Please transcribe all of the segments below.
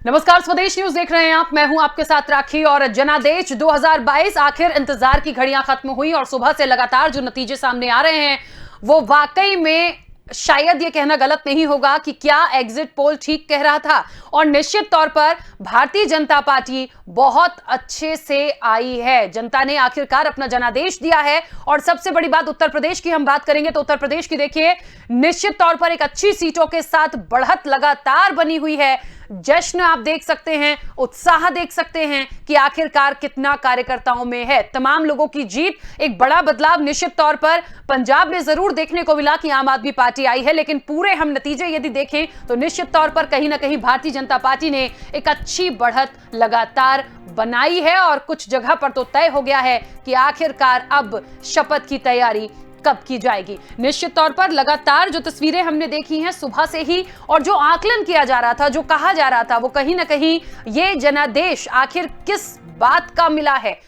नमस्कार, स्वदेश न्यूज देख रहे हैं आप। मैं हूं आपके साथ राखी। और जनादेश 2022 आखिर इंतजार की घड़ियां खत्म हुई और सुबह से लगातार जो नतीजे सामने आ रहे हैं वो वाकई में शायद ये कहना गलत नहीं होगा कि क्या एग्जिट पोल ठीक कह रहा था। और निश्चित तौर पर भारतीय जनता पार्टी बहुत अच्छे से आई है। जनता ने आखिरकार अपना जनादेश दिया है। और सबसे बड़ी बात उत्तर प्रदेश की हम बात करेंगे तो उत्तर प्रदेश की देखिए, निश्चित तौर पर एक अच्छी सीटों के साथ बढ़त लगातार बनी हुई है। जश्न आप देख सकते हैं, उत्साह देख सकते हैं कि आखिरकार कितना कार्यकर्ताओं में है। तमाम लोगों की जीत, एक बड़ा बदलाव निश्चित तौर पर पंजाब में जरूर देखने को मिला कि आम आदमी पार्टी आई है, लेकिन पूरे हम नतीजे यदि देखें तो निश्चित तौर पर कहीं ना कहीं भारतीय जनता पार्टी ने एक अच्छी बढ़त लगातार बनाई है। और कुछ जगह पर तो तय हो गया है कि आखिरकार अब शपथ की तैयारी कब की जाएगी। निश्चित तौर पर लगातार जो तस्वीरें हमने देखी हैं सुबह से ही, और जो आकलन किया जा रहा था, जो कहा जा रहा था, वो कहीं ना कहीं ये जनादेश आखिर किस बात का मिला है।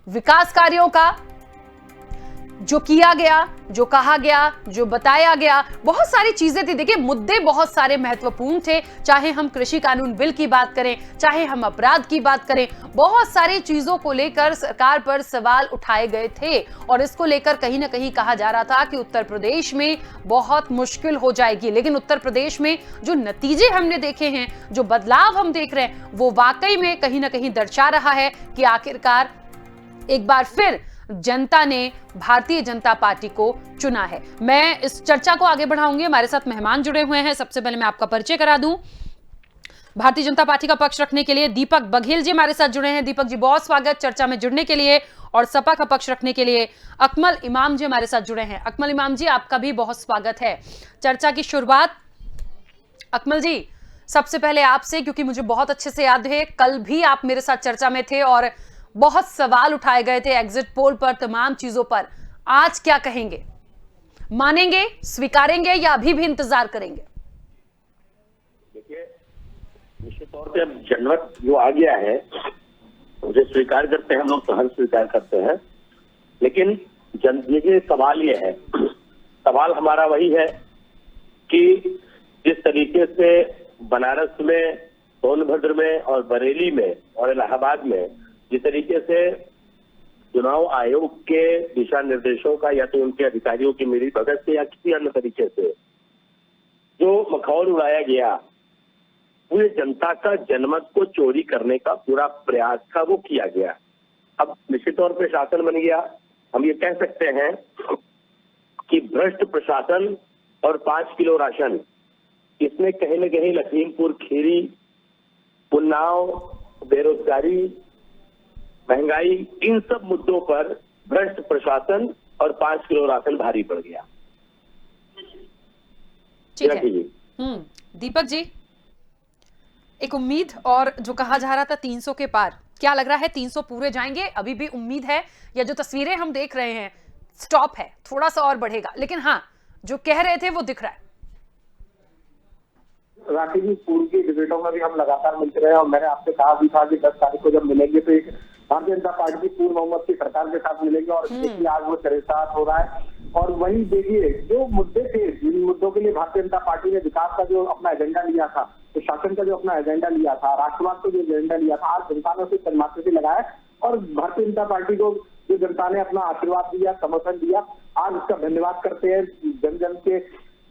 विकास कार्यों का जो किया गया, जो कहा गया, जो बताया गया, बहुत सारी चीजें थी। देखिए, मुद्दे बहुत सारे महत्वपूर्ण थे। चाहे हम कृषि कानून बिल की बात करें, चाहे हम अपराध की बात करें, बहुत सारी चीजों को लेकर सरकार पर सवाल उठाए गए थे। और इसको लेकर कहीं ना कहीं कहा जा रहा था कि उत्तर प्रदेश में बहुत मुश्किल हो जाएगी। लेकिन उत्तर प्रदेश में जो नतीजे हमने देखे हैं, जो बदलाव हम देख रहे हैं, वो वाकई में कहीं ना कहीं दर्शा रहा है कि आखिरकार एक बार फिर जनता ने भारतीय जनता पार्टी को चुना है। मैं इस चर्चा को आगे बढ़ाऊंगी। हमारे साथ मेहमान जुड़े हुए हैं। सबसे पहले मैं आपका परिचय करा दूं। भारतीय जनता पार्टी का पक्ष रखने के लिए दीपक बघेल जी हमारे साथ जुड़े हैं। दीपक जी, बहुत स्वागत चर्चा में जुड़ने के लिए। और सपा का पक्ष रखने के लिए अकमल इमाम जी हमारे साथ जुड़े हैं। अकमल इमाम जी, आपका भी बहुत स्वागत है। चर्चा की शुरुआत अकमल जी सबसे पहले आपसे, क्योंकि मुझे बहुत अच्छे से याद है कल भी आप मेरे साथ चर्चा में थे और बहुत सवाल उठाए गए थे एग्जिट पोल पर, तमाम चीजों पर। आज क्या कहेंगे? मानेंगे, स्वीकारेंगे या अभी भी इंतजार करेंगे? देखिए, निश्चित तौर पे अब जनमत जो आ गया है उसे स्वीकार करते हैं हम लोग, तो हर स्वीकार करते हैं। लेकिन देखिए, सवाल ये है, सवाल हमारा वही है कि जिस तरीके से बनारस में, सोनभद्र में और बरेली में और इलाहाबाद में जिस तरीके से चुनाव आयोग के दिशा निर्देशों का या तो उनके अधिकारियों की मिली भगत से या किसी अन्य तरीके से जो मखौल उड़ाया गया, पूरे जनता का जनमत को चोरी करने का पूरा प्रयास था, वो किया गया। अब निश्चित तौर पर शासन बन गया। हम ये कह सकते हैं कि भ्रष्ट प्रशासन और 5 किलो राशन, इसने कहीं न कहीं लखीमपुर खीरी, उन्नाव, बेरोजगारी, महंगाई, इन सब मुद्दों पर भ्रष्ट प्रशासन और 5 किलो राशन भारी पड़ गया। ठीक है। दीपक जी, एक उम्मीद और जो कहा जा रहा था 300 के पार, क्या लग रहा है 300 पूरे जाएंगे? अभी भी उम्मीद है या जो तस्वीरें हम देख रहे हैं स्टॉप है, थोड़ा सा और बढ़ेगा? लेकिन हाँ, जो कह रहे थे वो दिख रहा है। राखी जी, पूर्व की डिबेटों में भी हम लगातार मिलते रहे और मैंने आपसे कहा भी था कि 10 तारीख को जब मिलेंगे तो एक भारतीय जनता पार्टी की पूर्ण बहुमत की सरकार के साथ मिलेंगे। और देखिए, आज वो चरितार्थ हो रहा है। और वही देखिए, जो मुद्दे थे, जिन मुद्दों के लिए भारतीय जनता पार्टी ने विकास का जो अपना एजेंडा लिया था, तो शासन का जो अपना एजेंडा लिया था, राष्ट्रवाद को जो एजेंडा लिया था, आज जनता ने उसे तन्मात्र से लगाया। और भारतीय जनता पार्टी को जो जनता ने अपना आशीर्वाद दिया, समर्थन दिया, आज उसका धन्यवाद करते हैं। जन जन के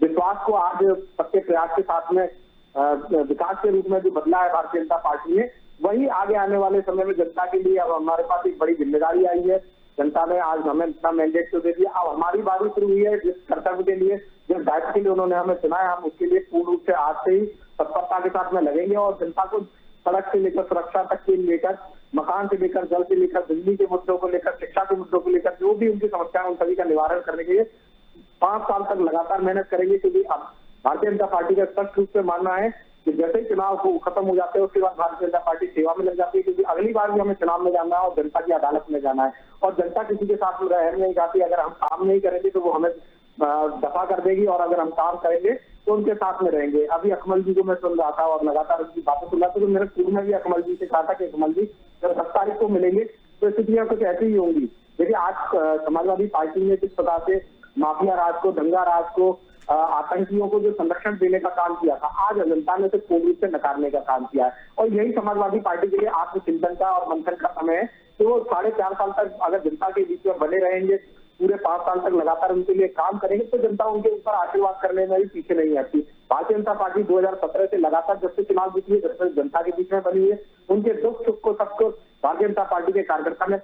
विश्वास को आज सबके प्रयास के साथ में विकास के रूप में जो बदला है भारतीय जनता पार्टी ने, वही आगे आने वाले समय में जनता के लिए अब हमारे पास एक बड़ी जिम्मेदारी आई है। जनता ने आज हमें इतना मैंडेट तो दे दिया, अब हमारी बारी शुरू हुई है जिस कर्तव्य के लिए, जिस दायित्व के लिए उन्होंने हमें चुना है, हम उसके लिए पूर्ण रूप से आज से ही तत्परता के साथ में लगेंगे। और जनता को सड़क से लेकर सुरक्षा तक के लेकर, मकान से लेकर, जल से लेकर, बिजली के मुद्दों को लेकर, शिक्षा के मुद्दों को लेकर, जो भी उनकी समस्या है उन सभी का निवारण करने के लिए 5 साल तक लगातार मेहनत करेंगे। क्योंकि अब भारतीय जनता पार्टी का स्पष्ट रूप से मानना है कि जैसे ही चुनाव खत्म हो जाते हैं उसके बाद भारतीय जनता पार्टी सेवा में लग जाती है। क्योंकि अगली बार भी हमें चुनाव में जाना है और जनता की अदालत में जाना है। और जनता किसी के साथ में रह नहीं जाती। अगर हम काम नहीं करेंगे तो वो हमें दफा कर देगी, और अगर हम काम करेंगे तो उनके साथ में रहेंगे। अभी अकमल जी को मैं सुन रहा था और लगातार उनकी बातें सुन रहा था, तो मेरे पूर्व में भी अकमल जी से कहा था कि अकमल जी जब 10 तारीख को मिलेंगे तो स्थितियां कुछ ऐसी ही होंगी। देखिए, आज समाजवादी पार्टी ने जिस प्रकार से माफिया राज को, दंगा राज को, आतंकियों को जो संरक्षण देने का काम किया था, आज जनता ने उसे पूर्ण रूप से नकारने का काम किया है। और यही समाजवादी पार्टी के लिए आत्मचिंतन का और मंथन का समय है कि वो 4.5 साल तक अगर जनता के बीच में बने रहेंगे, पूरे 5 साल तक लगातार उनके लिए काम करेंगे, तो जनता उनके ऊपर आशीर्वाद करने में भी पीछे नहीं हटती। भारतीय जनता पार्टी 2017 से लगातार जब से चुनाव जीती है, जब से जनता के बीच में बनी है, उनके दुख सुख को सबको भारतीय जनता पार्टी के कार्यकर्ता ने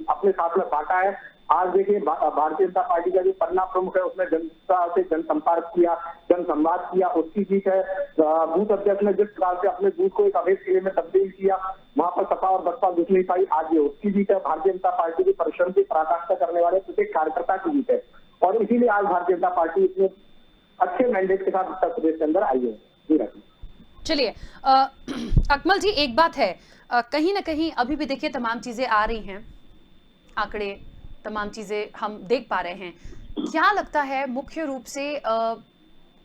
अपने साथ में बांटा है। आज देखिए भारतीय जनता पार्टी का जो पन्ना प्रमुख है, उसने जनता से जनसंपर्क किया, जनसंवाद किया, उसकी जीत है। बूथ अध्यक्ष ने जिस प्रकार से अपने बूथ को एक अवैध किले में तब्दील किया, वहां पर सपा और बसपा दिख नहीं पाई, आज ये उसकी जीत है। भारतीय जनता पार्टी की परिश्रम की पराकाष्ठा करने वाले प्रत्येक कार्यकर्ता की जीत है, और इसीलिए आज भारतीय जनता पार्टी इतने अच्छे मैंडेट के साथ उत्तर प्रदेश के अंदर आई है। जी राखी। चलिए अकमल जी, एक बात है, कहीं ना कहीं अभी भी देखिए तमाम चीजें आ रही हैं, आंकड़े, तमाम चीजें हम देख पा रहे हैं। क्या लगता है मुख्य रूप से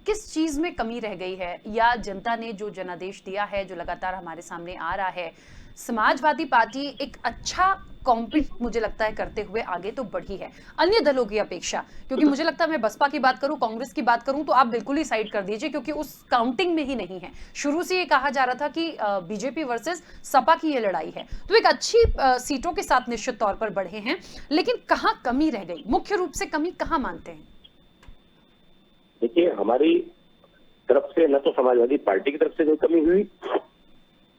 किस चीज में कमी रह गई है, या जनता ने जो जनादेश दिया है, जो लगातार हमारे सामने आ रहा है, समाजवादी पार्टी एक अच्छा कॉम्पीट मुझे लगता है करते हुए आगे तो बढ़ी है अन्य दलों की अपेक्षा? क्योंकि मुझे लगता है, मैं बसपा की बात करूं, कांग्रेस की बात करूं, तो आप बिल्कुल ही साइड कर दीजिए, क्योंकि उस काउंटिंग में ही नहीं है। शुरू से ये कहा जा रहा था कि बीजेपी वर्सेस सपा की ये लड़ाई है, तो एक अच्छी सीटों के साथ निश्चित तौर पर बढ़े हैं, लेकिन कहां कमी रह गई? मुख्य रूप से कमी कहां मानते हैं? देखिए, हमारी तरफ से न तो समाजवादी पार्टी की तरफ से कोई कमी हुई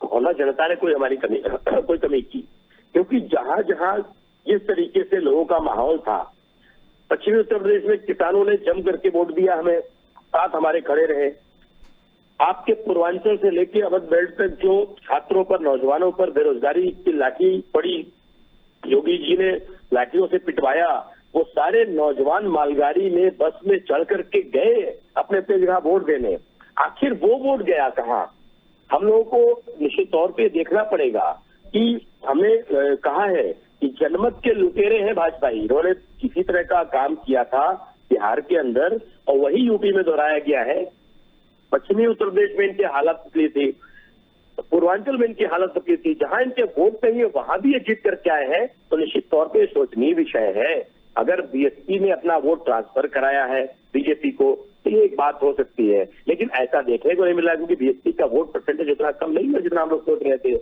और न जनता ने कोई हमारी कमी की, क्योंकि जहां जहां जिस तरीके से लोगों का माहौल था, पश्चिमी उत्तर प्रदेश में किसानों ने जम करके वोट दिया, हमें साथ हमारे खड़े रहे। आपके पूर्वांचल से लेके अवध बेल्ट तक जो छात्रों पर, नौजवानों पर बेरोजगारी की लाठी पड़ी, योगी जी ने लाठियों से पिटवाया, वो सारे नौजवान मालगाड़ी में, बस में चढ़ करके गए अपने अपने जगह वोट देने। आखिर वो वोट गया कहाँ? हम लोगों को निश्चित तौर पे देखना पड़ेगा कि हमें कहा है कि जनमत के लुटेरे हैं भाजपा ही। इन्होंने किसी तरह का काम किया था बिहार के अंदर, और वही यूपी में दोहराया गया है। पश्चिमी उत्तर प्रदेश में इनकी हालत पतली थी, पूर्वांचल में इनकी हालत पतली थी, जहां इनके वोट नहीं है वहां भी ये जीत करके आए हैं, तो निश्चित तौर पे शोचनीय विषय है। अगर बीएसपी ने अपना वोट ट्रांसफर कराया है बीजेपी को, तो ये एक बात हो सकती है, लेकिन ऐसा देखने को नहीं मिला, क्योंकि बीएसपी का वोट परसेंटेज उतना कम नहीं है जितना हम लोग सोच रहे थे।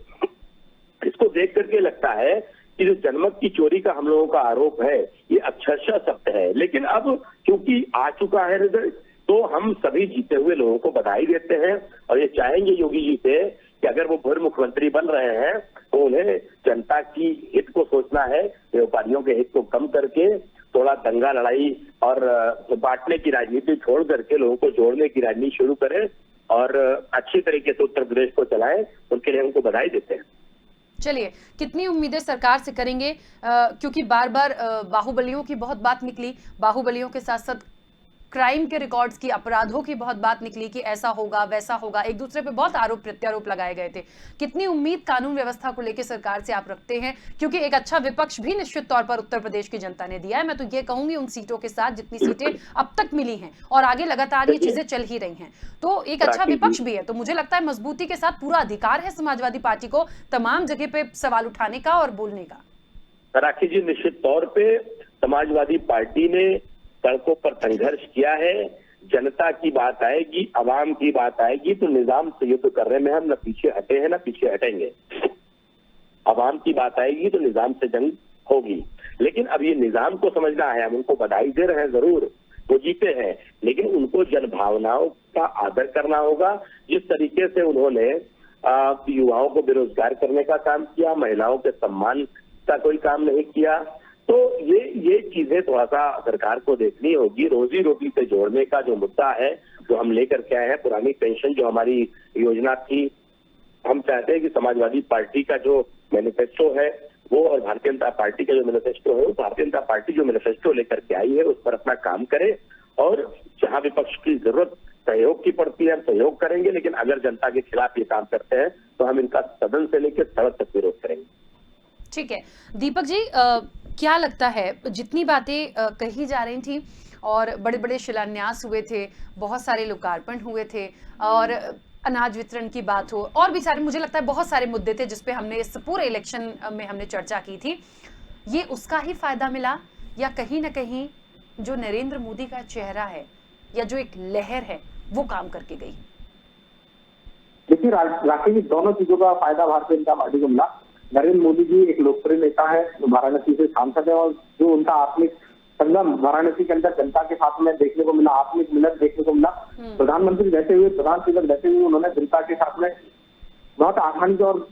इसको देख करके लगता है कि जो जनमत की चोरी का हम लोगों का आरोप है, ये अक्षरशः सत्य है। लेकिन अब क्योंकि आ चुका है रिजल्ट, तो हम सभी जीते हुए लोगों को बधाई देते हैं, और ये चाहेंगे योगी जी से कि अगर वो फिर मुख्यमंत्री बन रहे हैं तो उन्हें जनता की हित को सोचना है, व्यापारियों के हित को कम करके थोड़ा दंगा लड़ाई और बांटने की राजनीति छोड़ करके लोगों को जोड़ने की राजनीति शुरू करें और अच्छी तरीके से उत्तर प्रदेश को चलाएं। उनके लिए उनको बधाई देते हैं। चलिए, कितनी उम्मीदें सरकार से करेंगे, क्योंकि बार बार बाहुबलियों की बहुत बात निकली, बाहुबलियों के साथ साथ क्राइम के रिकॉर्ड्स की, अपराधों की बहुत बात निकली कि ऐसा होगा वैसा होगा, एक दूसरे पे बहुत आरोप प्रत्यारोप लगाए गए थे। कितनी उम्मीद कानून व्यवस्था को लेकर सरकार से आप रखते हैं? क्योंकि एक अच्छा विपक्ष भी निश्चित तौर पर उत्तर प्रदेश की जनता ने दिया है। मैं तो ये कहूंगी उन सीटों के साथ जितनी सीटें अब तक मिली हैं, और आगे लगातार ये चीजें चल ही रही हैं, तो एक अच्छा विपक्ष भी है। तो मुझे लगता है मजबूती के साथ पूरा अधिकार है समाजवादी पार्टी को तमाम जगह पे सवाल उठाने का और बोलने का। राखी जी, निश्चित तौर पे समाजवादी पार्टी ने सड़कों पर संघर्ष किया है। जनता की बात आएगी, आवाम की बात आएगी, तो निजाम से युद्ध करने में हम न पीछे हटे हैं न पीछे हटेंगे। आवाम की बात आएगी तो निजाम से जंग होगी, लेकिन अब ये निजाम को समझना है। हम उनको बधाई दे रहे हैं, जरूर वो जीते हैं, लेकिन उनको जन भावनाओं का आदर करना होगा। जिस तरीके से उन्होंने युवाओं को बेरोजगार करने का काम किया, महिलाओं के सम्मान का कोई काम नहीं किया, तो ये चीजें थोड़ा सा सरकार को देखनी होगी। रोजी रोटी से जोड़ने का जो मुद्दा है, जो हम लेकर के आए हैं, पुरानी पेंशन जो हमारी योजना थी, हम चाहते हैं कि समाजवादी पार्टी का जो मैनिफेस्टो है वो, और भारतीय जनता पार्टी का जो मैनिफेस्टो है, वो भारतीय जनता पार्टी जो मैनिफेस्टो लेकर के आई है उस पर अपना काम करे, और जहां विपक्ष की जरूरत सहयोग की पड़ती है हम सहयोग करेंगे, लेकिन अगर जनता के खिलाफ ये काम करते हैं तो हम इनका सदन से लेकर सड़क तक विरोध करेंगे। ठीक है दीपक जी, क्या लगता है, जितनी बातें कही जा रही थी और बड़े बड़े शिलान्यास हुए थे, बहुत सारे लोकार्पण हुए थे, और अनाज वितरण की बात हो, और भी सारे, मुझे लगता है बहुत सारे मुद्दे थे जिसपे हमने इस पूरे इलेक्शन में हमने चर्चा की थी, ये उसका ही फायदा मिला, या कहीं ना कहीं जो नरेंद्र मोदी का चेहरा है, या जो एक लहर है वो काम करके गई? देखिए राकेश, दोनों चीजों का फायदा भारतीय जनता पार्टी को मिला। नरेंद्र मोदी जी एक लोकप्रिय नेता है, वाराणसी से सांसद है, और जो उनका आत्मिक संगम वाराणसी के अंदर जनता के साथ में देखने को मिला, आत्मिक मिलन देखने को मिला। प्रधानमंत्री रहते हुए, प्रधान सचिव रहते हुए उन्होंने जनता के साथ में बहुत आसानी से और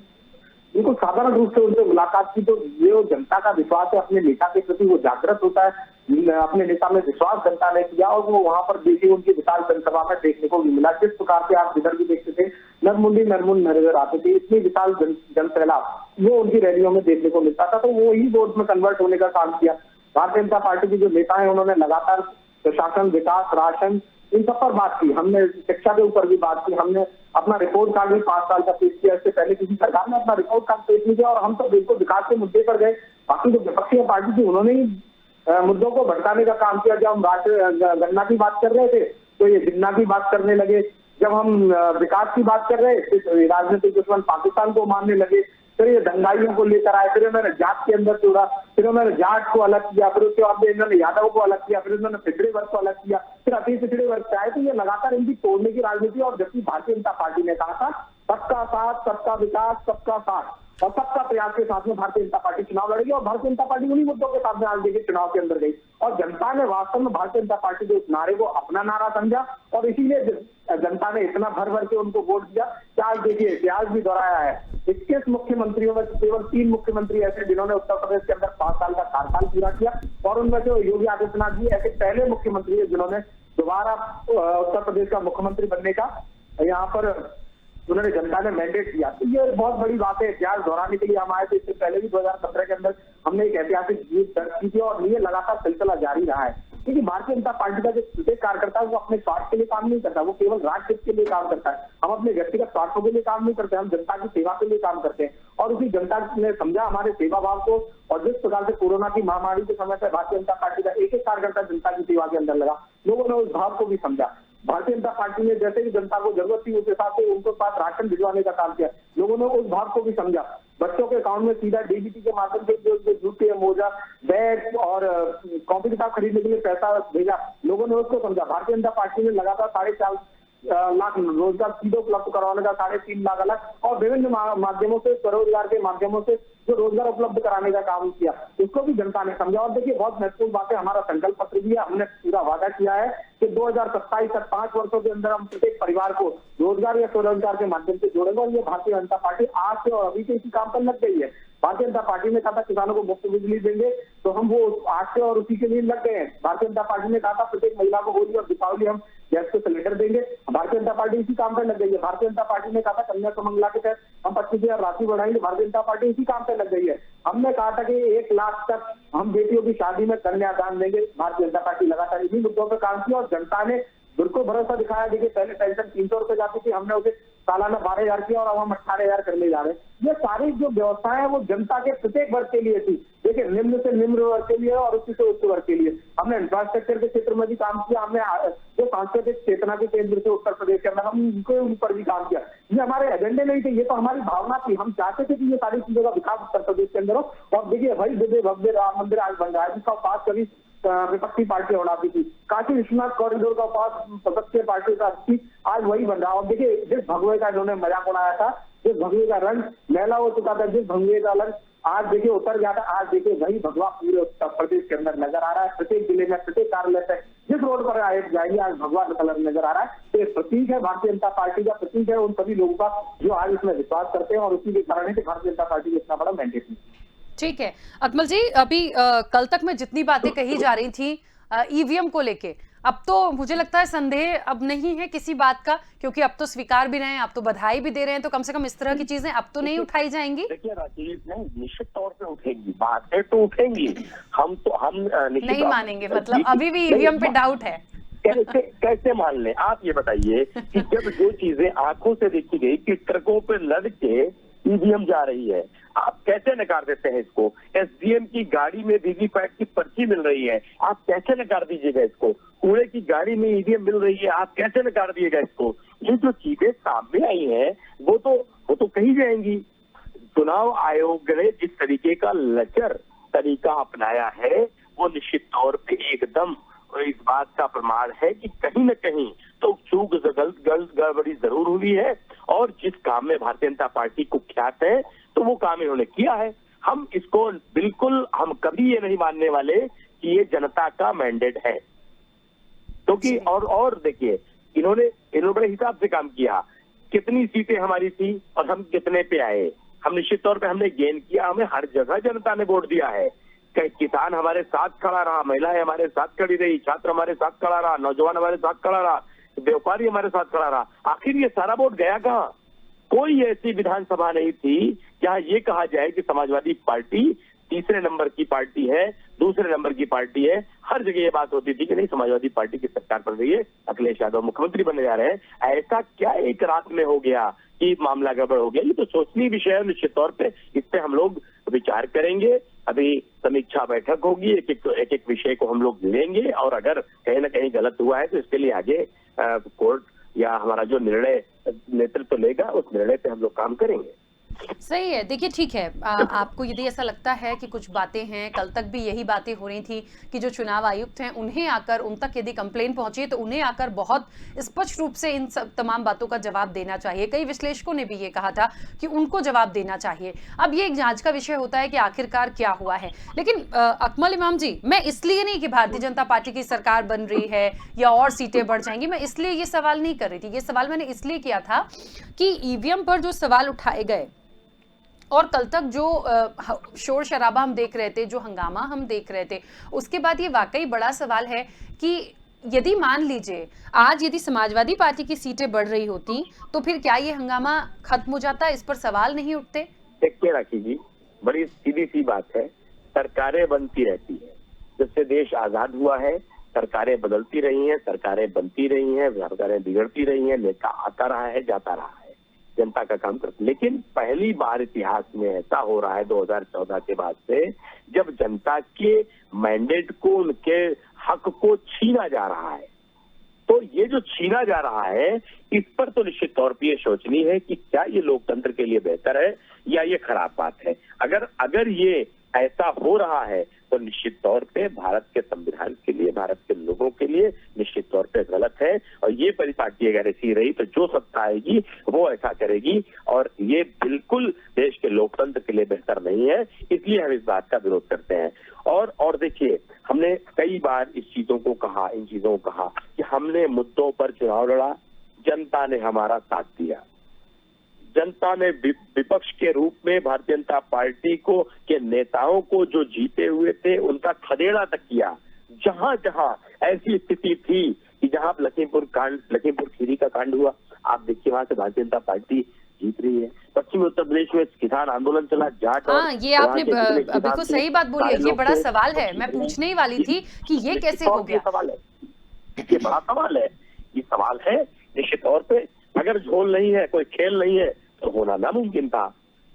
बिल्कुल साधारण रूप से उनसे मुलाकात की। तो ये जनता का विश्वास है अपने नेता के प्रति, वो जागृत होता है। अपने नेता में विश्वास जनता ने किया और वो वहां पर देखिए उनकी विशाल जनसभा में देखने को मिला। जिस प्रकार से आप जिधर भी देखते थे नरमुंडी नरमुंड नजर आते थे, इतनी विशाल जन सैलाब वो उनकी रैलियों में देखने को मिलता था। तो वो ही वोट में कन्वर्ट होने का काम किया। भारतीय जनता पार्टी के जो नेता है उन्होंने लगातार प्रशासन, विकास, राशन, इन सब पर बात की। हमने शिक्षा के ऊपर भी बात की। हमने अपना रिपोर्ट कार्ड भी 5 साल का पेश किया। इससे पहले किसी सरकार ने अपना रिपोर्ट कार्ड पेश नहीं किया। और हम तो बिल्कुल विकास के मुद्दे पर गए। बाकी जो विपक्षी पार्टी थी उन्होंने ही मुद्दों को भटकाने का काम किया। जब हम गन्ना की बात कर रहे थे तो ये जिन्ना की बात करने लगे। जब हम विकास की बात कर रहे थे राजनीतिक दुश्मन पाकिस्तान को मानने लगे। फिर ये दंगाइयों को लेकर आए, फिर उन्होंने जात के अंदर जोड़ा, फिर उन्होंने जाट को अलग किया, फिर उसके बाद इन्होंने यादव को अलग किया, फिर उन्होंने पिछड़े वर्ग को अलग किया, फिर अति पिछड़े वर्ग से आए। तो ये लगातार इनकी तोड़ने की राजनीति। और जबकि भारतीय जनता पार्टी ने कहा था सबका साथ, सबका विकास, सबका साथ और सबका प्रयास के साथ में भारतीय जनता पार्टी चुनाव लड़ेगी। और भारतीय जनता पार्टी उन्हीं मुद्दों के साथ में आज देखिए चुनाव के अंदर गई। और जनता ने वास्तव में भारतीय जनता पार्टी के उस नारे को अपना नारा समझा और इसीलिए जनता ने इतना भर भर के उनको वोट दिया। आज देखिए इतिहास भी दोहराया है। 21 मुख्यमंत्रियों में केवल 3 मुख्यमंत्री ऐसे जिन्होंने उत्तर प्रदेश के अंदर 5 साल का कार्यकाल पूरा किया। और उनमें से योगी आदित्यनाथ जी ऐसे पहले मुख्यमंत्री है जिन्होंने दोबारा उत्तर प्रदेश का मुख्यमंत्री बनने का यहाँ पर उन्होंने जनता ने मैंडेट दिया। तो ये बहुत बड़ी बात है। इतिहास दोहराने के लिए हम आए थे। इससे पहले भी 2017 के अंदर हमने एक ऐतिहासिक जीत दर्ज की थी और ये लगातार सिलसिला जारी रहा है। क्योंकि भारतीय जनता पार्टी का जो प्रत्येक कार्यकर्ता है वो अपने स्वार्थ के लिए काम नहीं करता, वो केवल राष्ट्र के लिए काम करता है। हम अपने व्यक्तिगत स्वार्थों के लिए काम नहीं करते, हम जनता की सेवा के लिए काम करते हैं। और उसी जनता ने समझा हमारे सेवा भाव को। और जिस प्रकार से कोरोना की महामारी के समय से भारतीय जनता पार्टी का एक एक कार्यकर्ता जनता की सेवा के अंदर लगा, लोगों ने उस भाव को भी समझा। भारतीय जनता पार्टी ने जैसे ही जनता को जरूरत थी उस हिसाब से उनको पास राशन भिजवाने का काम किया। लोगों ने उस भाव को भी समझा। बच्चों के अकाउंट में सीधा डीबीटी के माध्यम से जो जूते, मोजा, बैग और कॉपी किताब खरीदने के लिए पैसा भेजा, लोगों ने उसको समझा। भारतीय जनता पार्टी ने लगातार 4.5 लाख रोजगार सीधे उपलब्ध करवाने का, 3.5 लाख अलग और विभिन्न माध्यमों से, स्वरोजगार के माध्यमों से जो रोजगार उपलब्ध कराने का काम किया, उसको भी जनता ने समझा। और देखिए बहुत महत्वपूर्ण बात है, हमारा संकल्प पत्र भी है। हमने पूरा वादा किया है कि 2027 तक 5 वर्षों के अंदर हम प्रत्येक परिवार को रोजगार या स्वरोजगार के माध्यम से जोड़ेंगे। और ये भारतीय जनता पार्टी आज से और अभी से इसी काम पर लग गई है। भारतीय जनता पार्टी ने कहा था किसानों को मुफ्त बिजली देंगे, तो हम वो आज से और उसी के लिए लग गए हैं। भारतीय जनता पार्टी ने कहा था प्रत्येक महिला को होली और दीपावली हम गैस के सिलेंडर देंगे, भारतीय जनता पार्टी इसी काम पर लग गई है। भारतीय जनता पार्टी ने कहा था कन्या सुमंगला के तहत हम 25,000 राशि बढ़ाएंगे, भारतीय जनता पार्टी इसी काम पर लग गई है। हमने कहा था कि 1 लाख तक हम बेटियों की शादी में कन्यादान देंगे, भारतीय जनता पार्टी लगातार इन्हीं मुद्दों पर काम किया और जनता ने बिल्कुल भरोसा दिखाया। देखिए पहले पेंशन 300 रुपए जाती थी, हमने उसे सालाना 12,000 किया और अब हम 18,000 करने जा रहे हैं। ये सारी जो व्यवस्थाएं हैं वो जनता के प्रत्येक वर्ग के लिए थी। देखिए निम्न से निम्न वर्ग के लिए और उच्च से उच्च वर्ग के लिए हमने इंफ्रास्ट्रक्चर के क्षेत्र में भी काम किया। हमने जो सांस्कृतिक चेतना के केंद्र से उत्तर प्रदेश के अंदर हम उनके ऊपर भी काम किया। ये हमारे एजेंडे नहीं थे, ये तो हमारी भावना थी। हम चाहते थे कि ये सारी चीजों का विकास उत्तर प्रदेश के अंदर हो। और देखिए भाई दिव्य भव्य राम मंदिर आज बन रहा है, जिसका उपास कभी विपक्षी पार्टी उड़ाती थी। काशी विश्वनाथ कॉरिडोर का उपास सदस्य पार्टी का थी, आज वही बन रहा है। और देखिए जिस भगवे का इन्होंने मजाक उड़ाया था, जिस भगवे का रंग मैला हो चुका था, जिस भगवे का रंग आज देखिए उतर गया था, आज देखिए वही भगवा पूरे उत्तर प्रदेश के अंदर नजर आ रहा है। प्रत्येक जिले में, प्रत्येक कार्यालय से जिस रोड पर आए जाएंगे आज भगवा कलर नजर आ रहा है। तो ये प्रतीक है भारतीय जनता पार्टी का, प्रतीक है उन सभी लोगों का जो आज इसमें विश्वास करते हैं। और उसी के कारण है कि भारतीय जनता पार्टी को इतना बड़ा मैंडेट है। ठीक है अकमल जी, अभी कल तक में जितनी बातें कही जा रही थी ईवीएम को लेके, अब तो मुझे लगता है संदेह अब नहीं है किसी बात का, क्योंकि अब तो स्वीकार भी रहे हैं, अब तो बधाई भी दे रहे हैं, तो कम से कम इस तरह की चीजें अब तो नहीं उठाई जाएंगी। देखिए राकेश, नहीं निश्चित तौर पे उठेंगी, बातें तो उठेंगी। हम नहीं मानेंगे, मतलब अभी भी ईवीएम पे डाउट है। कैसे मान लें आप ये बताइए कि जब जो चीजें आंखों से देखी गई कि ट्रकों पे लद के ईवीएम जा रही है, आप कैसे नकार देते हैं इसको? एसडीएम की गाड़ी में वीवीपैट की पर्ची मिल रही है, आप कैसे नकार दीजिएगा इसको? कूड़े की गाड़ी में ईवीएम मिल रही है, आप कैसे नकार दिएगा इसको? ये जो चीजें सामने आई हैं वो तो कही जाएंगी। चुनाव आयोग ने जिस तरीके का लचर तरीका अपनाया है वो निश्चित तौर पे एकदम इस बात का प्रमाण है कि कहीं न कहीं तो चूक गड़बड़ी जरूर हुई है, और जिस काम में भारतीय जनता पार्टी कुख्यात है तो वो काम इन्होंने किया है। हम इसको बिल्कुल, हम कभी ये नहीं मानने वाले कि ये जनता का मैंडेट है, क्योंकि और देखिए, इन्होंने बड़े हिसाब से काम किया। कितनी सीटें हमारी थी और हम कितने पे आए, हम निश्चित तौर पे हमने गेन किया, हमें हर जगह जनता ने वोट दिया है। किसान हमारे साथ खड़ा रहा, महिलाएं हमारे साथ खड़ी रही, छात्र हमारे साथ खड़ा रहा, नौजवान हमारे साथ खड़ा रहा, व्यापारी हमारे साथ खड़ा रहा। आखिर ये सारा वोट गया कहाँ? कोई ऐसी विधानसभा नहीं थी जहां ये कहा जाए कि समाजवादी पार्टी तीसरे नंबर की पार्टी है, दूसरे नंबर की पार्टी है। हर जगह ये बात होती थी कि नहीं, समाजवादी पार्टी की सरकार बन रही है, अखिलेश यादव मुख्यमंत्री बनने जा रहे हैं। ऐसा क्या एक रात में हो गया कि मामला गड़बड़ हो गया? ये तो सोचनीय विषय है। निश्चित तौर पे इस पे हम लोग विचार करेंगे। अभी समीक्षा बैठक होगी, एक एक विषय को हम लोग लेंगे, और अगर कहीं ना कहीं गलत हुआ है तो इसके लिए आगे कोर्ट या हमारा जो निर्णय नेतृत्व लेगा उस निर्णय पे हम लोग काम करेंगे। सही है। देखिए ठीक है, आपको यदि ऐसा लगता है कि कुछ बातें हैं, कल तक भी यही बातें हो रही थी कि जो चुनाव आयुक्त हैं उन्हें आकर, उन तक यदि कंप्लेन पहुंची तो उन्हें आकर बहुत स्पष्ट रूप से इन सब तमाम बातों का जवाब देना चाहिए। कई विश्लेषकों ने भी ये कहा था कि उनको जवाब देना चाहिए। अब ये एक जांच का विषय होता है कि आखिरकार क्या हुआ है। लेकिन अकमल इमाम जी, मैं इसलिए नहीं कि भारतीय जनता पार्टी की सरकार बन रही है या और सीटें बढ़ जाएंगी, मैं इसलिए ये सवाल नहीं कर रही थी। ये सवाल मैंने इसलिए किया था कि ईवीएम पर जो सवाल उठाए गए और कल तक जो शोर शराबा हम देख रहे थे, जो हंगामा हम देख रहे थे, उसके बाद ये वाकई बड़ा सवाल है कि यदि मान लीजिए आज यदि समाजवादी पार्टी की सीटें बढ़ रही होती तो फिर क्या ये हंगामा खत्म हो जाता? इस पर सवाल नहीं उठते? देखिए राखी जी, बड़ी सीधी सी बात है, सरकारें बनती रहती है। जब से देश आजाद हुआ है सरकारें बदलती रही हैं, सरकारें बनती रही हैं, सरकारें बिगड़ती रही हैं, नेता आता रहा है, जाता रहा है, जनता का काम करते। लेकिन पहली बार इतिहास में ऐसा हो रहा है 2014 के बाद से, जब जनता के मैंडेट को, उनके हक को छीना जा रहा है। तो ये जो छीना जा रहा है, इस पर तो निश्चित तौर पर ये सोचनी है कि क्या ये लोकतंत्र के लिए बेहतर है या ये खराब बात है। अगर ये ऐसा हो रहा है तो निश्चित तौर पे भारत के संविधान के लिए, भारत के लोगों के लिए निश्चित तौर पे गलत है। और ये परिपाटी अगर ऐसी रही तो जो सत्ता आएगी वो ऐसा करेगी, और ये बिल्कुल देश के लोकतंत्र के लिए बेहतर नहीं है। इसलिए हम इस बात का विरोध करते हैं। और देखिए, हमने कई बार इन चीजों को कहा कि हमने मुद्दों पर चुनाव लड़ा, जनता ने हमारा साथ दिया। जनता ने विपक्ष के रूप में भारतीय जनता पार्टी के नेताओं को जो जीते हुए थे उनका खदेड़ा तक किया। जहां जहां ऐसी स्थिति थी कि जहां लखीमपुर खीरी का कांड हुआ, आप देखिए वहां से भारतीय जनता पार्टी जीत रही है। पश्चिमी उत्तर प्रदेश में किसान आंदोलन चला, जाट। हाँ, ये आपने बिल्कुल सही बात बोली है। ये बड़ा सवाल है, मैं पूछने ही वाली थी कि ये कैसे हो गया। सवाल है, ये बड़ा सवाल है। ये सवाल है निश्चित तौर पे, अगर झोल नहीं है, कोई खेल नहीं है तो होना नामुमकिन था।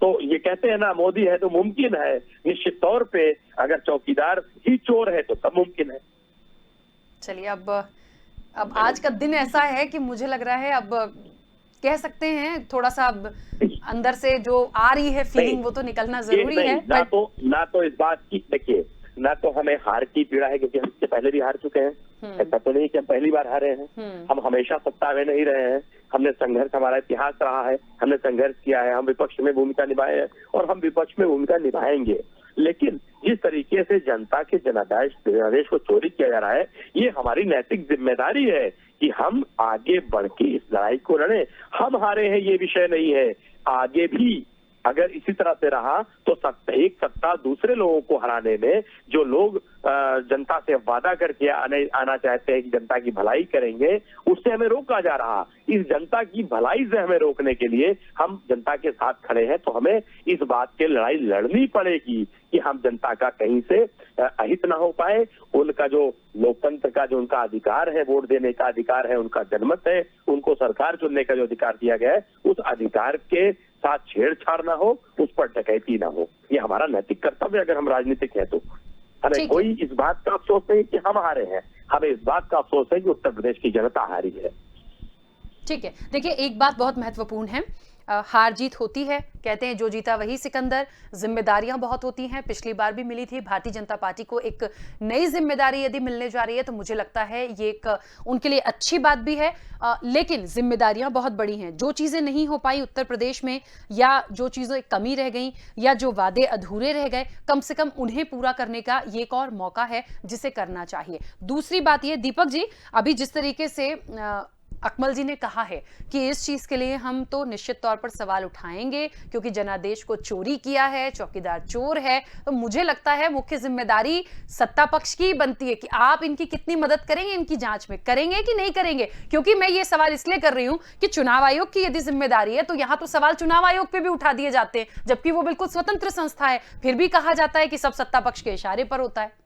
तो ये कहते हैं ना, मोदी है तो मुमकिन है। निश्चित तौर पे अगर चौकीदार ही चोर है तो सब मुमकिन है। चलिए, अब आज का दिन ऐसा है कि मुझे लग रहा है, अब कह सकते हैं थोड़ा सा अंदर से जो आ रही है फीलिंग वो तो निकलना जरूरी है। ना तो इस बात की, देखिए, ना तो हमें हार की पीड़ा है क्योंकि हम इससे पहले भी हार चुके हैं। ऐसा तो नहीं कि हम पहली बार हारे हैं। हम हमेशा सत्ता में नहीं रहे हैं। हमने संघर्ष, हमारा इतिहास रहा है, हमने संघर्ष किया है, हम विपक्ष में भूमिका निभाए हैं और हम विपक्ष में भूमिका निभाएंगे। लेकिन जिस तरीके से जनता के जनादेश को चोरी किया जा रहा है, ये हमारी नैतिक जिम्मेदारी है कि हम आगे बढ़ के इस लड़ाई को लड़े। हम हारे हैं ये विषय नहीं है। आगे भी अगर इसी तरह से रहा तो एक सत्ता दूसरे लोगों को हराने में, जो लोग जनता से वादा करके आना चाहते हैं कि जनता की भलाई करेंगे, उससे हमें रोका जा रहा। इस जनता की भलाई से हमें रोकने के लिए हम जनता के साथ खड़े हैं। तो हमें इस बात की लड़ाई लड़नी पड़ेगी कि हम जनता का कहीं से अहित ना हो पाए। उनका जो लोकतंत्र का जो उनका अधिकार है, वोट देने का अधिकार है, उनका जनमत है, उनको सरकार चुनने का जो अधिकार दिया गया है, उस अधिकार के साथ छेड़छाड़ ना हो, उस पर डकैती ना हो। ये हमारा नैतिक कर्तव्य अगर हम राजनीतिक है तो। हमें कोई इस बात का अफसोस नहीं कि हम हारे हैं, हमें इस बात का अफसोस है कि उत्तर प्रदेश की जनता हारी है। ठीक है, देखिए एक बात बहुत महत्वपूर्ण है। हार जीत होती है, कहते हैं जो जीता वही सिकंदर। जिम्मेदारियां बहुत होती हैं, पिछली बार भी मिली थी। भारतीय जनता पार्टी को एक नई जिम्मेदारी यदि मिलने जा रही है तो मुझे लगता है ये एक उनके लिए अच्छी बात भी है। लेकिन जिम्मेदारियां बहुत बड़ी हैं। जो चीजें नहीं हो पाई उत्तर प्रदेश में, या जो चीजें कमी रह गई, या जो वादे अधूरे रह गए, कम से कम उन्हें पूरा करने का ये एक और मौका है जिसे करना चाहिए। दूसरी बात ये, दीपक जी, अभी जिस तरीके से अकमल जी ने कहा है कि इस चीज के लिए हम तो निश्चित तौर पर सवाल उठाएंगे क्योंकि जनादेश को चोरी किया है, चौकीदार चोर है, तो मुझे लगता है मुख्य जिम्मेदारी सत्ता पक्ष की बनती है कि आप इनकी कितनी मदद करेंगे, इनकी जांच में करेंगे कि नहीं करेंगे। क्योंकि मैं ये सवाल इसलिए कर रही हूं कि चुनाव आयोग की यदि जिम्मेदारी है तो यहां तो सवाल चुनाव आयोग पे भी उठा दिए जाते हैं, जबकि वो बिल्कुल स्वतंत्र संस्था है, फिर भी कहा जाता है कि सब सत्ता पक्ष के इशारे पर होता है।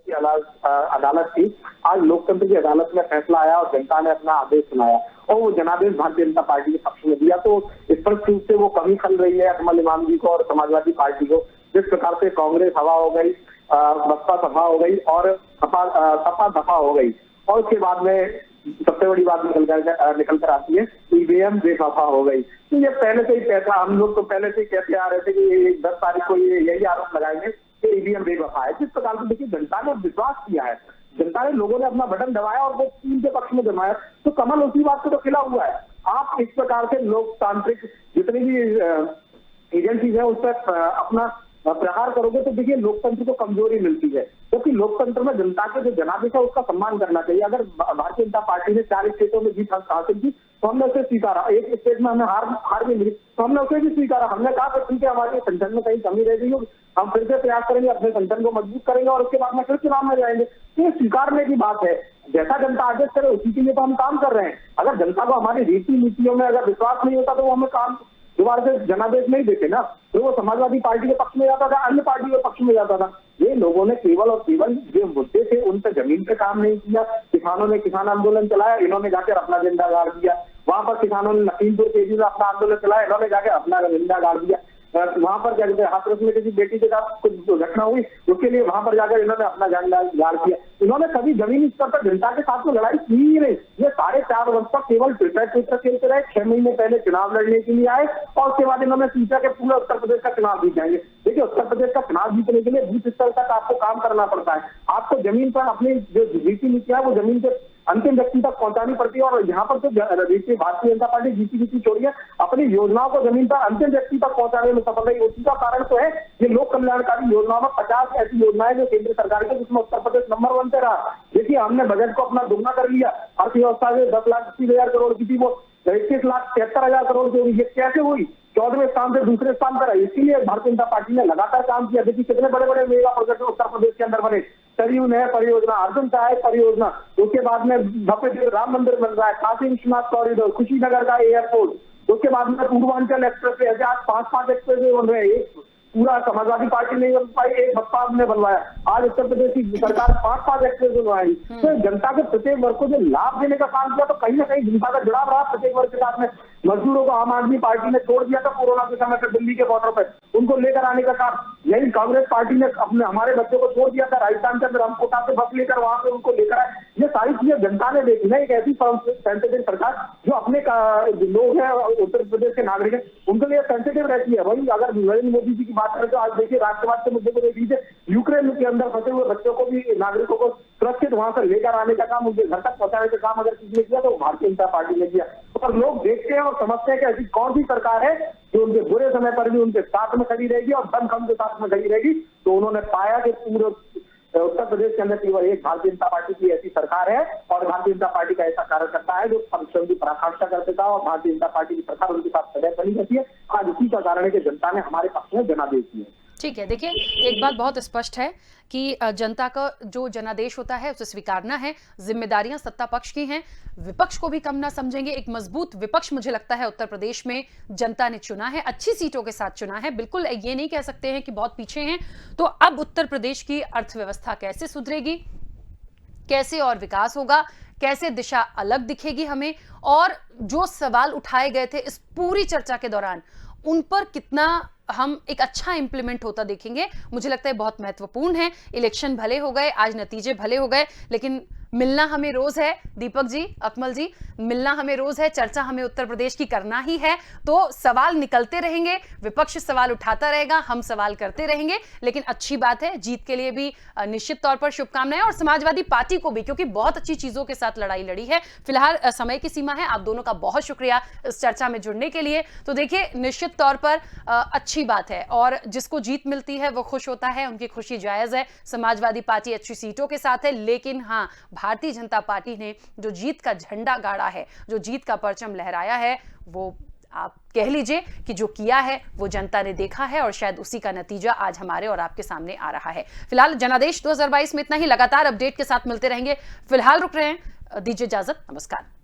अदालत थी, आज लोकतंत्र की अदालत में फैसला आया और जनता ने अपना आदेश सुनाया और वो जनादेश भारतीय जनता पार्टी के पक्ष में दिया। तो स्पष्ट रूप से वो कमी खल रही है अकमल इमाम जी को और समाजवादी पार्टी को। जिस प्रकार से कांग्रेस हवा हो गई, बसपा सफा हो गई और सपा दफा हो गई, और उसके बाद में सबसे बड़ी बात निकल कर आती है ईवीएम बेवफा हो गई। तो ये पहले से ही कहता, हम लोग तो पहले से ही कहते आ रहे थे कि 10 तारीख को ये यही आरोप लगाएंगे ईवीएम बेवफा है। जिस प्रकार से देखिए जनता ने विश्वास किया है, जनता ने, लोगों ने अपना बटन दबाया और वो चीन के पक्ष में जमाया, तो कमल उसी बात से तो खिला हुआ है। आप इस प्रकार से लोकतांत्रिक जितनी भी एजेंसीज है उस पर अपना प्रहार करोगे तो देखिए लोकतंत्र को कमजोरी मिलती है, क्योंकि लोकतंत्र में जनता के जो जनादेश है उसका सम्मान करना चाहिए। अगर भारतीय जनता पार्टी ने 40 स्टेटों में जीत हासिल की तो हमने उसे स्वीकारा, एक स्टेट में हमें हार भी मिली तो हमने उसे भी स्वीकारा। हमने कहा कि ठीक है, हमारे संगठन में कहीं कमी रह गई हो, हम फिर से प्रयास करेंगे, अपने संगठन को मजबूत करेंगे और उसके बाद में फिर चुनाव में जाएंगे। तो ये स्वीकारने की बात है, जैसा जनता आदेश करे उसी के लिए तो हम काम कर रहे हैं। अगर जनता को हमारी रीति नीतियों में अगर विश्वास नहीं होता तो वो हमें काम दोबारा से जनादेश नहीं देते ना, तो वो समाजवादी पार्टी के पक्ष में जाता था, अन्य पार्टी के पक्ष में जाता था। ये लोगों ने केवल और केवल जो मुद्दे थे उन पर जमीन पे काम नहीं किया। किसानों ने किसान आंदोलन चलाया, इन्होंने जाकर अपना झंडा गाड़ दिया। वहां पर किसानों ने लखीमपुर केजी में अपना आंदोलन चलाया, इन्होंने जाकर अपना झंडा गाड़ दिया। वहां पर क्या कहते हैं, हाथरस में किसी बेटी के साथ कुछ घटना हुई, उसके लिए वहां पर जाकर इन्होंने अपना झंडा गाड़ दिया। इन्होंने कभी जमीनी स्तर पर जनता के साथ में लड़ाई की ही नहीं। ये 4.5 वर्ष तक केवल ट्विटर खेलते रहे। 6 महीने पहले चुनाव लड़ने के लिए आए और उसके बाद इन्होंने सोचा कि पूरा उत्तर प्रदेश का चुनाव जीत जाएंगे। देखिए, उत्तर प्रदेश का चुनाव जीतने के लिए बूथ स्तर तक आपको काम करना पड़ता है। आपको जमीन पर अपनी जो रीति नीतियां वो जमीन के अंतिम व्यक्ति तक पहुंचानी पड़ती है। और यहाँ पर तो देखिए भारतीय जनता पार्टी जीती छोड़िए, अपनी योजनाओं को जमीन पर अंतिम व्यक्ति तक पहुंचाने में सफल रही। उसी का कारण तो है ये लोक कल्याणकारी योजनाओं में 50 ऐसी योजनाएं जो केंद्र सरकार की, जिसमें उत्तर प्रदेश नंबर 1 पे रहा। देखिए, हमने बजट को अपना दोगुना कर लिया। अर्थव्यवस्था से 10,80,000 करोड़ की थी, वो 21,73,000 करोड़ की हुई। ये कैसे हुई? 14वें स्थान से दूसरे स्थान पर है। इसीलिए भारतीय जनता पार्टी ने लगातार काम किया। देखिए कितने बड़े बड़े मेगा प्रोजेक्ट उत्तर प्रदेश के अंदर बने। सरयू नहर परियोजना, अर्जुन सहायक परियोजना, उसके बाद में भव्य राम मंदिर बन रहा है, काशी विश्वनाथ कॉरिडोर, कुशीनगर का एयरपोर्ट, उसके बाद में पूर्वांचल एक्सप्रेस वे, आज 5 एक्सप्रेस वे बन रहे हैं। पूरा समाजवादी पार्टी नहीं बन पाई, एक बसपा ने बनवाया। आज उत्तर प्रदेश की सरकार 5 एक्सप्रेस बनवाई। तो जनता के प्रत्येक वर्ग को जो लाभ देने का काम किया, तो कहीं ना कहीं जनता का जुड़ाव रहा प्रत्येक वर्ग के साथ में। मजदूरों को आम आदमी पार्टी ने छोड़ दिया था कोरोना के समय पर दिल्ली के बॉर्डर पर, उनको लेकर आने का काम यही कांग्रेस पार्टी ने अपने हमारे बच्चों को छोड़ दिया था राजस्थान के अंदर, हम कोटा से बस लेकर वहां पे उनको लेकर आए। ये सारी चीजें जनता ने देखी ना। एक ऐसी सेंसिटिव सरकार जो अपने लोग हैं उत्तर प्रदेश के नागरिक हैं, उनके लिए सेंसिटिव रहती है। वही अगर नरेंद्र मोदी जी की बात करें तो आज देखिए राष्ट्रवाद के मुद्दे को देख लीजिए, यूक्रेन के अंदर फंसे हुए बच्चों को भी, नागरिकों को सुरक्षित वहां से लेकर आने का काम, उनके घर तक पहुंचाने का काम अगर किसी ने किया तो भारतीय जनता पार्टी ने किया। और लोग देखते हैं और समझते हैं कि ऐसी कौन सी सरकार है जो उनके बुरे समय पर भी उनके साथ में खड़ी रहेगी और दम खम के साथ में खड़ी रहेगी। तो उन्होंने पाया कि पूरे उत्तर प्रदेश के अंदर केवल एक भारतीय जनता पार्टी की ऐसी सरकार है और भारतीय जनता पार्टी का ऐसा कार्यकर्ता है जो परिश्रम की पराकाष्ठा करते था और भारतीय जनता पार्टी की सरकार उनके साथ सदैव बनी रहती है। आज इसी का कारण है कि जनता ने हमारे पक्ष में जनादेश दिए। ठीक है, देखिए एक बात बहुत स्पष्ट है कि जनता का जो जनादेश होता है उसे स्वीकारना है। जिम्मेदारियां सत्ता पक्ष की हैं, विपक्ष को भी कम ना समझेंगे। एक मजबूत विपक्ष मुझे लगता है उत्तर प्रदेश में जनता ने चुना है, अच्छी सीटों के साथ चुना है। बिल्कुल ये नहीं कह सकते हैं कि बहुत पीछे हैं। तो अब उत्तर प्रदेश की अर्थव्यवस्था कैसे सुधरेगी, कैसे और विकास होगा, कैसे दिशा अलग दिखेगी हमें, और जो सवाल उठाए गए थे इस पूरी चर्चा के दौरान उन पर कितना हम एक अच्छा इंप्लीमेंट होता देखेंगे, मुझे लगता है बहुत महत्वपूर्ण है। इलेक्शन भले हो गए, आज नतीजे भले हो गए, लेकिन मिलना हमें रोज है। दीपक जी, अकमल जी, मिलना हमें रोज है, चर्चा हमें उत्तर प्रदेश की करना ही है। तो सवाल निकलते रहेंगे, विपक्ष सवाल उठाता रहेगा, हम सवाल करते रहेंगे। लेकिन अच्छी बात है, जीत के लिए भी निश्चित तौर पर शुभकामनाएं, और समाजवादी पार्टी को भी, क्योंकि बहुत अच्छी चीजों के साथ लड़ाई लड़ी है। फिलहाल समय की सीमा है। आप दोनों का बहुत शुक्रिया इस चर्चा में जुड़ने के लिए। तो देखिए, निश्चित तौर पर अच्छी बात है, और जिसको जीत मिलती है वो खुश होता है, उनकी खुशी जायज है। समाजवादी पार्टी अच्छी सीटों के साथ है, लेकिन हाँ, भारतीय जनता पार्टी ने जो जीत का झंडा गाड़ा है, जो जीत का परचम लहराया है, वो आप कह लीजिए कि जो किया है वो जनता ने देखा है, और शायद उसी का नतीजा आज हमारे और आपके सामने आ रहा है। फिलहाल जनादेश 2022 में इतना ही। लगातार अपडेट के साथ मिलते रहेंगे। फिलहाल रुक रहे हैं, दीजिए इजाजत, नमस्कार।